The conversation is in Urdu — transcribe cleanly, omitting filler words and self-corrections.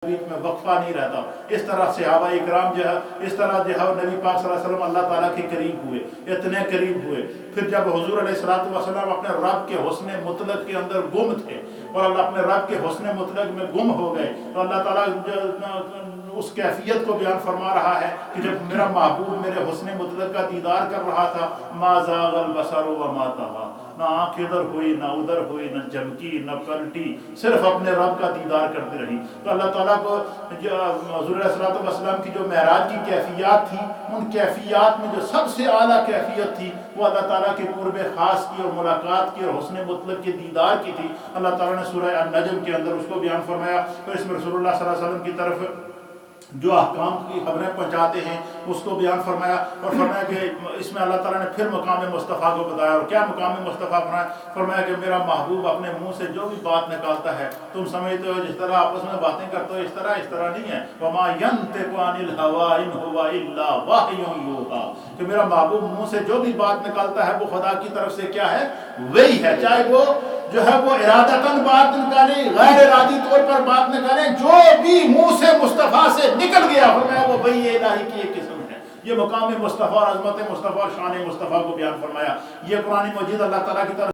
بیچ میں وقفہ نہیں رہتا. اس طرح صحابہ اکرام جو ہے اس طرح جو ہے نبی پاک صلی اللہ علیہ وسلم اللہ تعالیٰ کے قریب ہوئے, اتنے قریب ہوئے. پھر جب حضور علیہ السلام اپنے رب کے حسن مطلق کے اندر گم تھے اور اللہ اپنے رب کے حسن مطلق میں گم ہو گئے, تو اللہ تعالیٰ اس کیفیت کو بیان فرما رہا ہے کہ جب میرا محبوب میرے حسن مطلق کا دیدار کر رہا تھا, ما زاغ البصر وما طغى, نہ آنکھ ادھر ہوئی نہ ادھر ہوئی, نہ جھمکی نہ پلٹی, صرف اپنے رب کا دیدار کرتی رہی. تو اللہ تعالیٰ کو حضور علیہ السلام کی جو معراج کی کیفیات تھی, ان کیفیات میں جو سب سے اعلیٰ کیفیت تھی وہ اللہ تعالیٰ کے قرب خاص کی اور ملاقات کی اور حسن مطلق کے دیدار کی تھی. اللہ تعالیٰ نے سورہ النجم کے اندر اس کو بیان فرمایا. تو اس میں رسول اللہ صلی اللہ علیہ وسلم کی طرف جو احکام کی خبریں پہنچاتے ہیں اس کو بیان فرمایا, اور فرمایا کہ اس میں اللہ تعالیٰ نے پھر مقام مصطفیٰ کو بتایا. اور کیا مقام مصطفیٰ فرمایا کہ میرا محبوب اپنے منہ سے جو بھی بات نکالتا ہے تم سمجھتے ہو جس طرح آپس میں باتیں کرتے ہو اس طرح نہیں ہے. وما ينطق عن الهوى ان هو الا وحی یوحی, کہ میرا محبوب منہ سے جو بھی بات نکالتا ہے وہ خدا کی طرف سے کیا ہے, وہی ہے. چاہے وہ جو ہے وہ ارادتاً بات نکالیں, غیر ارادی طور پر بات نکالیں, جو بھی منہ سے مصطفیٰ سے نکل گیا فرمایا وہ وحی الہی کی ایک قسم ہے. یہ مقام مصطفیٰ اور عظمت مصطفیٰ اور شان مصطفیٰ کو بیان فرمایا. یہ قرآن مجید اللہ تعالیٰ کی طرف